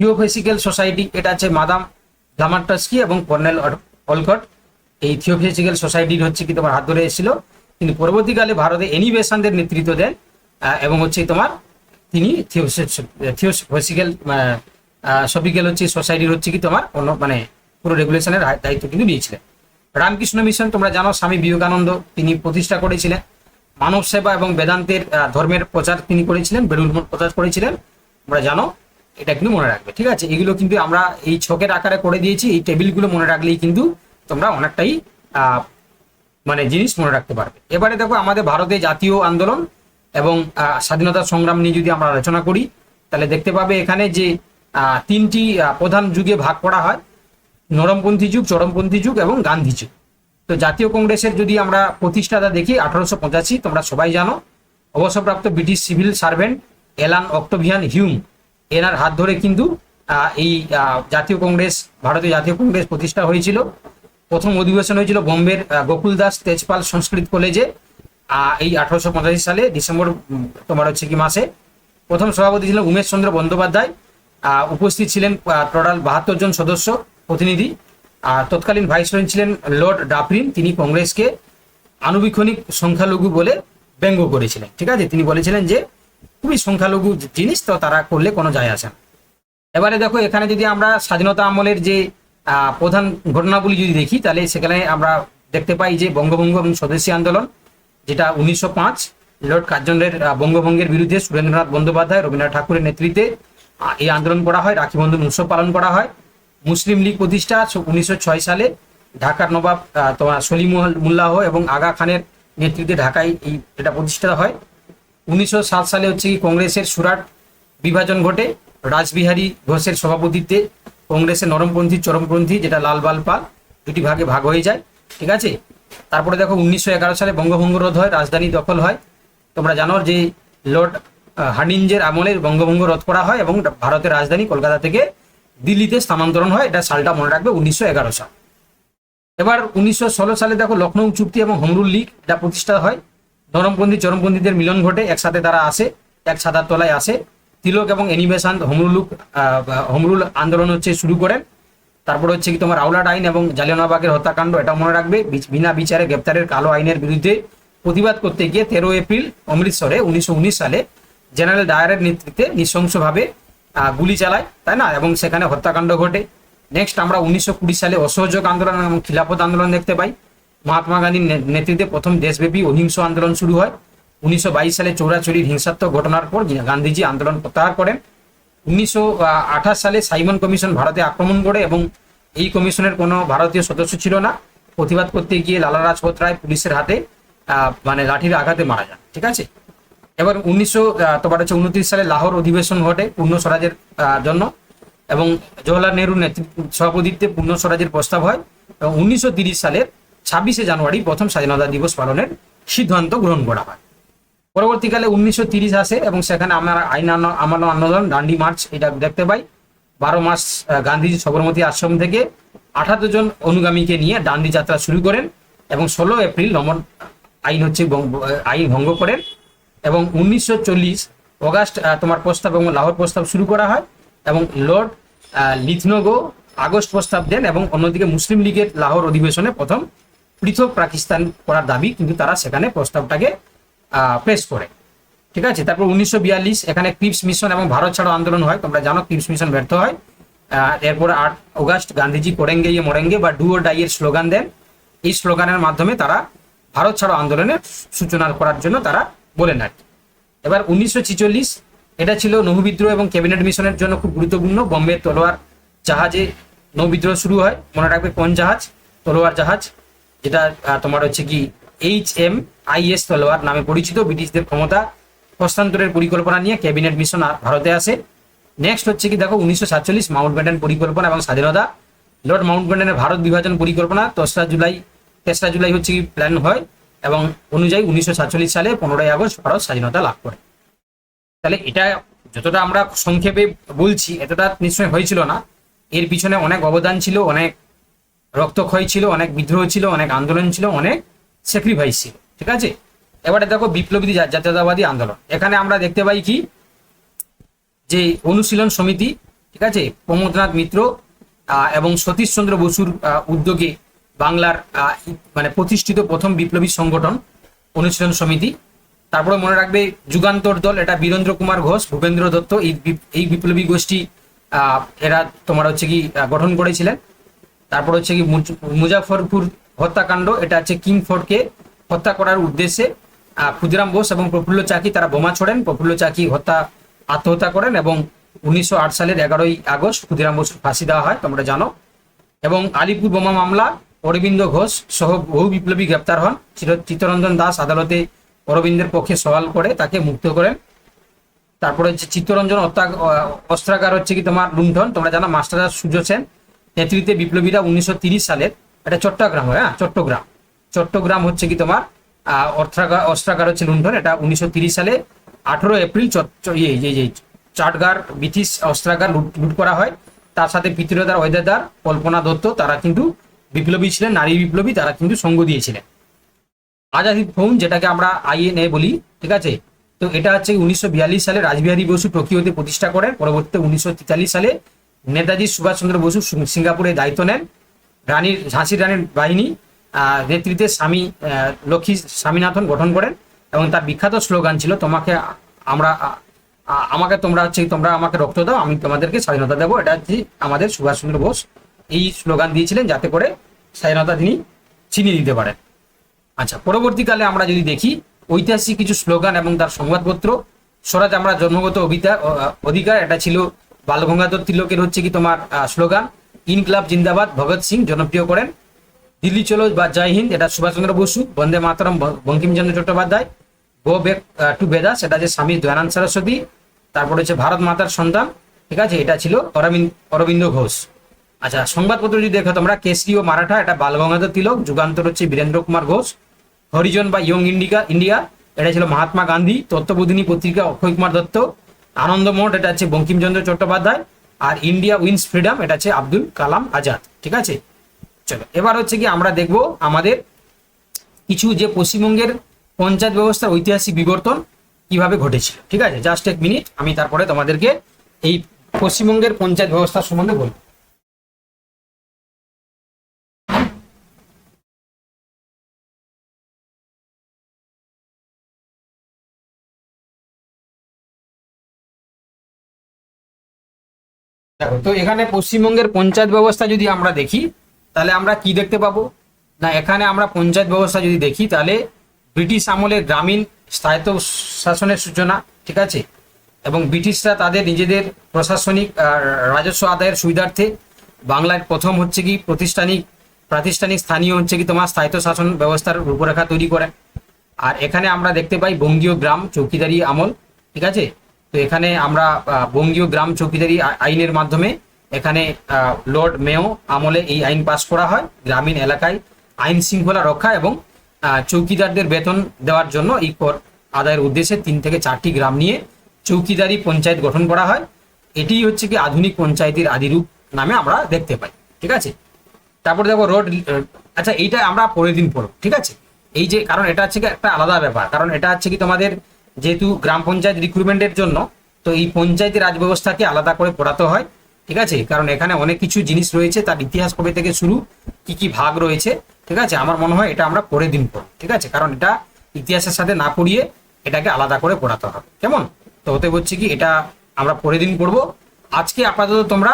থিওফিজিক্যাল সোসাইটি, এটা আছে মাদাম গ্লামারটস্কি এবং কর্নেল অলকট। এই থিওফিজিক্যাল সোসাইটির হচ্ছে কি তোমার হাত ধরে এসেছিল, কিন্তু পরবর্তীকালে ভারতে এনি বেসান্তের নেতৃত্ব দেন এবং হচ্ছে তোমার তিনি থিওফিজিক্যাল সফিক্যাল হচ্ছে সোসাইটির হচ্ছে কি তোমার অন্য মানে পুরো রেগুলেশনের দায়িত্ব কিন্তু নিয়েছিলেন। রামকৃষ্ণ মিশন তোমরা জানো স্বামী বিবেকানন্দ তিনি প্রতিষ্ঠা করেছিলেন। মানব সেবা এবং বেদান্তের ধর্মের প্রচার তিনি করেছিলেন, বেলুন প্রচার করেছিলেন, তোমরা জানো, এটা কিন্তু মনে রাখবে। ঠিক আছে। এগুলো কিন্তু আমরা এই ছকের আকারে করে দিয়েছি, এই টেবিলগুলো মনে রাখলেই কিন্তু তোমরা অনেকটাই মানে জিনিস মনে রাখতে পারবে। এবারে দেখো আমাদের ভারতে জাতীয় আন্দোলন এবং স্বাধীনতা সংগ্রাম নিয়ে যদি আমরা আলোচনা করি, তাহলে দেখতে পাবে এখানে যে তিনটি প্রধান যুগে ভাগ করা হয়, নরমপন্থী যুগ, চরমপন্থী যুগ এবং গান্ধী যুগ। তো জাতীয় কংগ্রেসের যদি আমরা প্রতিষ্ঠাতা দেখি 1885, তোমরা সবাই জানো, অবসরপ্রাপ্ত ব্রিটিশ সিভিল সার্ভেন্ট এলান অক্টোভিয়ান হিউম এনার হাত ধরে কিন্তু এই জাতীয় কংগ্রেস, ভারতীয় জাতীয় কংগ্রেস প্রতিষ্ঠা হয়েছিল। প্রথম অধিবেশন হয়েছিল বোম্বের গোকুল দাস তেজপাল সংস্কৃত কলেজে এই 1885 সালে ডিসেম্বর তোমার হচ্ছে কি মাসে। প্রথম সভাপতি ছিলেন উমেশ চন্দ্র বন্দ্যোপাধ্যায়, উপস্থিত ছিলেন টোটাল 72 জন সদস্য প্রতিনিধি। তৎকালীন ভাইসরয় ছিলেন লর্ড ডাফরিন, তিনি কংগ্রেসকে আনুবীক্ষণিক সংখ্যালঘু বলে ব্যঙ্গ করেছিলেন। ঠিক আছে। তিনি বলেছিলেন যে খুবই সংখ্যালঘু জিনিস, তো তারা করলে কোনো যায় আসে না। এবারে দেখো এখানে যদি আমরা স্বাধীনতা আমলের যে প্রধান ঘটনাগুলি যদি দেখি, তাহলে সেখানে আমরা দেখতে পাই যে বঙ্গভঙ্গ এবং স্বদেশী আন্দোলন, যেটা 1905 লর্ড কার্জনের বঙ্গভঙ্গের বিরুদ্ধে সুরেন্দ্রনাথ বন্দ্যোপাধ্যায়, রবীন্দ্রনাথ ঠাকুরের নেতৃত্বে এই আন্দোলন করা হয়, রাখি বন্ধন উৎসব পালন করা হয়। মুসলিম লীগ প্রতিষ্ঠা 1906 সালে, ঢাকার নবাব তোমার সলিমুল্লাহ এবং আগা খানের নেতৃত্বে ঢাকায় এটা প্রতিষ্ঠা হয়। 1907 সালে হচ্ছে কি কংগ্রেসের সুরাট বিভাজন ঘটে, রাসবিহারী ঘোষের সভাপতিত্বে কংগ্রেসের নরমপন্থী চরমপন্থী, যেটা লাল বাল পাল দুটি ভাগে ভাগ হয়ে যায়। ঠিক আছে। তারপরে দেখো 1911 সালে বঙ্গভঙ্গ রোধ হয়, রাজধানী দখল হয়। তোমরা জানো যে লর্ড হার্ডিঞ্জের আমলে বঙ্গভঙ্গ রোধ করা হয় এবং ভারতের রাজধানী কলকাতা থেকে দিল্লিতে স্থানান্তরণ হয়। এটা সালটা মনে রাখবে, 1911 সাল। এবার 1916 সালে দেখো লখনৌ চুক্তি এবং হোমরুল লীগ এটা প্রতিষ্ঠা হয়। নরমপন্থী চরমপন্থীদের মিলন ঘটে, একসাথে তারা আসে, এক ছাতার তলায় আসে। তিলক এবং এনি বেসান্ত হোমরুল আন্দোলন হচ্ছে শুরু করেন। তারপর হচ্ছে কি তোমার আউলাট আইন এবং জালিয়ানওয়ালাবাগের হত্যাকাণ্ড, এটা মনে রাখবে, বিনা বিচারে গ্রেপ্তারের কালো আইনের বিরুদ্ধে প্রতিবাদ করতে গিয়ে 13 এপ্রিল অমৃতসরে 1919 সালে জেনারেল ডায়ারের নেতৃত্বে নৃশংসভাবে গুলি চালায়, তাই না, এবং সেখানে হত্যাকাণ্ড ঘটে। নেক্সট আমরা 1920 সালে অসহযোগ আন্দোলন এবং খিলাফত আন্দোলন দেখতে পাই। মহাত্মা গান্ধীর নেতৃত্বে প্রথম দেশব্যাপী অহিংস আন্দোলন শুরু হয়। 1922 সালে চৌরাচৌরির হিংসাত্মক ঘটনার পর গান্ধীজি আন্দোলন প্রত্যাহার করেন। 1928 সালে সাইমন কমিশন ভারতে আক্রমণ করে এবং এই কমিশনের কোনো ভারতীয় সদস্য ছিল না। প্রতিবাদ করতে গিয়ে লালা রাজপথ রায় পুলিশের হাতে মানে লাঠির আঘাতে মারা যান। ঠিক আছে। এবার 1929 সালে লাহোর অধিবেশন ঘটে পূর্ণ স্বরাজের জন্য এবং জওহরলাল নেহরুর সভাপতিত্বে পূর্ণ স্বরাজের প্রস্তাব হয় এবং 1930 সালের 26শে জানুয়ারি প্রথম স্বাধীনতা দিবস পালনের সিদ্ধান্ত গ্রহণ করা হয়। পরবর্তীকালে 1930 আসে এবং সেখানে আমরা আইন আমানো আন্দোলন, ডান্ডি মার্চ এটা দেখতে পাই। 12 মার্চ গান্ধীজি সবরমতী আশ্রম থেকে 78 জন অনুগামীকে নিয়ে ডান্ডি যাত্রা শুরু করেন এবং 16 এপ্রিল আইন ভঙ্গ করেন এবং 1940 অগাস্ট তোমার প্রস্তাব এবং লাহোর প্রস্তাব শুরু করা হয় এবং লর্ড লিথনগো আগস্ট প্রস্তাব দেন এবং অন্যদিকে মুসলিম লীগের লাহোর অধিবেশনে প্রথম পৃথক পাকিস্তান করার দাবি কিন্তু তারা সেখানে প্রস্তাবটাকে প্রেস করে। ঠিক আছে, তারপর 1942 এখানে ক্রিপস মিশন এবং ভারত ছাড়ো আন্দোলন হয়, তোমরা জানো ক্রিপস মিশন ব্যর্থ হয়। এরপর 8 অগাস্ট গান্ধীজি করেঙ্গে ইয়ে মরেঙ্গে বা ডু ও ডাই এর স্লোগান দেন। এই স্লোগানের মাধ্যমে তারা ভারত ছাড়ো আন্দোলনের সূচনা করার জন্য তারা বলেন আর কি। এবার 1946 এটা ছিল নৌবিদ্রোহ এবং ক্যাবিনেট মিশনের জন্য খুব গুরুত্বপূর্ণ। বোম্বে তলোয়ার জাহাজে নৌবিদ্রোহ শুরু হয়, মনে রাখবে কোন জাহাজ? তলোয়ার জাহাজ, যেটা তোমার হচ্ছে কি HMIS তলোয়ার নামে পরিচিত। ব্রিটিশদের ক্ষমতা হস্তান্তরের পরিকল্পনা নিয়ে ক্যাবিনেট মিশন ভারতে আসে। নেক্সট হচ্ছে কি দেখো 1947 মাউন্টব্যাটেন পরিকল্পনা এবং স্বাধীনতা। লর্ড মাউন্টব্যাটেনের ভারত বিভাজন পরিকল্পনা 3রা জুলাই হচ্ছে কি প্ল্যান হয় এবং অনুযায়ী 1947 সালে 15ই আগস্ট ভারত স্বাধীনতা লাভ করে। তাহলে এটা যতটা আমরা সংক্ষেপে বলছি এতটা নিশ্চয়ই হয়েছিল না, এর পিছনে অনেক অবদান ছিল, অনেক রক্তক্ষয় ছিল, অনেক বিদ্রোহ ছিল, অনেক আন্দোলন ছিল, অনেক স্যাক্রিফাইস ছিল। ঠিক আছে, এবারে দেখো বিপ্লবী জাতীয়তাবাদী আন্দোলন। এখানে আমরা দেখতে পাই কি যে অনুশীলন সমিতি, ঠিক আছে, প্রমোদনাথ মিত্র এবং সতীশচন্দ্র বসুর উদ্যোগে বাংলার মানে প্রতিষ্ঠিত প্রথম বিপ্লবী সংগঠন অনুশীলন সমিতি। তারপরে মনে রাখবে যুগান্তর দল, এটা বীরেন্দ্র কুমার ঘোষ, ভূপেন্দ্র দত্ত এই বিপ্লবী গোষ্ঠী এরা তোমার হচ্ছে কি গঠন করেছিলেন। তারপর হচ্ছে কি মুজাফরপুর হত্যাকাণ্ড, এটা হচ্ছে কিং ফোর্ডকে হত্যা করার উদ্দেশ্যে ক্ষুদিরাম বোস এবং প্রফুল্ল চাকি তারা বোমা ছোড়েন। প্রফুল্ল চাকি আত্মহত্যা করেন এবং 1908 সালের 11ই আগস্ট ক্ষুদিরাম বোস ফাঁসি দেওয়া হয়, তোমরা জানো। এবং আলিপুর বোমা মামলা অরবিন্দ ঘোষ সহ বহু বিপ্লবী গ্রেপ্তার হন। চিত্তরঞ্জন দাস আদালতে অরবিন্দের পক্ষে সওয়াল করে তাকে মুক্ত করেন। তারপরে হচ্ছে চিত্তরঞ্জন অস্ত্রাগার হচ্ছে কি তোমার লুণ্ঠন, তোমরা জানো। মাস্টার সূর্য সেন নেতৃত্বে বিপ্লবীরা 1930 সালের, এটা চট্টগ্রাম হয়, চট্টগ্রাম হচ্ছে কি তোমার অস্ত্রাগার হচ্ছে লুণ্ঠন, এটা 1930 সালে 18 এপ্রিল চাটগার ব্রিটিশ অস্ত্রাগার লুট করা হয়। তার সাথে পিতৃদার ওয়েদাদার কল্পনা দত্ত তারা কিন্তু বিপ্লবী ছিলেন, নারী বিপ্লবী, তারা কিন্তু সঙ্গ দিয়েছিলেন। আজাদি ফৌজ যেটাকে আমরা INA বলি, ঠিক আছে, তো এটা হচ্ছে 1942 সালে রাসবিহারী বসু টোকিওতে প্রতিষ্ঠা করেন। পরবর্তীতে 1943 সালে নেতাজি সুভাষচন্দ্র বসু সিঙ্গাপুরে দায়িত্ব নেন। ঝাঁসির রানীর বাহিনী নেতৃত্বে লক্ষ্মী স্বামীনাথন গঠন করেন এবং তার বিখ্যাত স্লোগান ছিল তোমরা আমাকে রক্ত দাও, আমি তোমাদেরকে স্বাধীনতা দেবো। এটা হচ্ছে আমাদের সুভাষচন্দ্র বোস এই স্লোগান দিয়েছিলেন যাতে করে স্বাধীনতা তিনি ছিনিয়ে দিতে পারেন। আচ্ছা, পরবর্তীকালে আমরা যদি দেখি ঐতিহাসিক কিছু স্লোগান এবং তার সংবাদপত্র। স্বরাজ আমরা জন্মগত অধিকার, এটা ছিল বালগঙ্গাধর তিলকের হচ্ছে কি তোমার স্লোগান। ইনকলাব জিন্দাবাদ ভগৎ সিং জনপ্রিয় করেন। দিল্লি চলো বা জয় হিন্দ, এটা Subhash Chandra Bose. Vande Mataram Bankim Chandra Chattopadhyay. Go back to Vedas, এটা হচ্ছে স্বামী দয়ানন্দ সরস্বতী। তারপরে হচ্ছে ভারত মাতার সন্তান, ঠিক আছে, এটা ছিল অরবিন্দ ঘোষ। আচ্ছা, সংবাদপত্র যদি দেখো তোমরা, কেসরি ও মারাঠা, এটা বালগঙ্গাধর তিলক। যুগান্তর হচ্ছে বীরেন্দ্র কুমার ঘোষ। হরিজন বা ইয়ং ইন্ডিয়া, এটা ছিল মহাত্মা গান্ধী। তত্ত্ববোধিনী পত্রিকা অক্ষয় কুমার দত্ত। আনন্দমঠ, এটা হচ্ছে বঙ্কিমচন্দ্র চট্টোপাধ্যায়। আর ইন্ডিয়া উইন্স ফ্রিডম, এটা হচ্ছে আব্দুল কালাম আজাদ। ঠিক আছে, চলো এবার হচ্ছে কি আমরা দেখব আমাদের কিছু যে পশ্চিমবঙ্গের পঞ্চায়েত ব্যবস্থার ঐতিহাসিক বিবর্তন কিভাবে ঘটেছিল। ঠিক আছে, জাস্ট এক মিনিট, আমি তারপরে তোমাদেরকে এই পশ্চিমবঙ্গের পঞ্চায়েত ব্যবস্থা সম্বন্ধে বলবো। দেখো, তো এখানে পশ্চিমবঙ্গের পঞ্চায়েত ব্যবস্থা যদি আমরা দেখি তাহলে আমরা কি দেখতে পাবো না, এখানে আমরা পঞ্চায়েত ব্যবস্থা যদি দেখি তাহলে ব্রিটিশ আমলে গ্রামীণ স্থায়িত্ব শাসনের সূচনা। ঠিক আছে, এবং ব্রিটিশরা তাদের নিজেদের প্রশাসনিক রাজস্ব আদায়ের সুবিধার্থে বাংলার প্রথম হচ্ছে কি প্রাতিষ্ঠানিক স্থানীয় হচ্ছে কি তোমার স্থায়িত্ব শাসন ব্যবস্থার রূপরেখা তৈরি করেন। আর এখানে আমরা দেখতে পাই বঙ্গীয় গ্রাম চৌকিদারি আমল। ঠিক আছে, তো এখানে আমরা বঙ্গীয় গ্রাম চৌকিদারি আইনের মাধ্যমে এখানে লর্ড মেয়ো আমলে এই আইন পাস করা হয়। গ্রামীণ এলাকায় আইন শৃঙ্খলা রক্ষা এবং চৌকিদারদের বেতন দেওয়ার জন্য এই কর আদায়ের উদ্দেশ্যে 3 থেকে 4টি গ্রাম নিয়ে চৌকিদারি পঞ্চায়েত গঠন করা হয়। এটি হচ্ছে কি আধুনিক পঞ্চায়েতের আদিরূপ নামে আমরা দেখতে পাই। ঠিক আছে, তারপরে দেখো আচ্ছা এইটা আমরা পরের দিন পড়ব। ঠিক আছে, এই যে, কারণ এটা হচ্ছে কি একটা আলাদা ব্যাপার, কারণ এটা হচ্ছে কি তোমাদের যেহেতু গ্রাম পঞ্চায়েত রিক্রুটমেন্টের জন্য, তো এই পঞ্চায়েতি রাজ ব্যবস্থাকে আলাদা করে পড়াতে হয়। ঠিক আছে, কারণ এখানে অনেক কিছু জিনিস রয়েছে, তার ইতিহাস কবে থেকে শুরু, কি কি ভাগ রয়েছে। ঠিক আছে, আমার মনে হয় এটা আমরা পরের দিন পড়ব। ঠিক আছে, কারণ এটা ইতিহাসের সাথে না পড়িয়ে এটাকে আলাদা করে পড়াতে হবে, কেমন? তো হতে বলছি কি এটা আমরা পরের দিন পড়বো। আজকে আপাতত তোমরা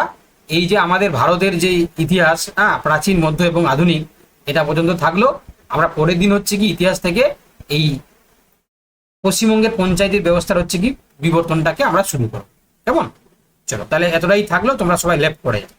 এই যে আমাদের ভারতের যে ইতিহাস, হ্যাঁ, প্রাচীন, মধ্য এবং আধুনিক, এটা পর্যন্ত থাকলো। আমরা পরের দিন হচ্ছে কি ইতিহাস থেকে এই পশ্চিমবঙ্গের পঞ্চায়েতের ব্যবস্থার হচ্ছে কি বিবর্তনটাকে আমরা শুরু করবো, কেমন? চলো তাহলে এতটাই থাকলো, তোমরা সবাই লেফট করে যাও।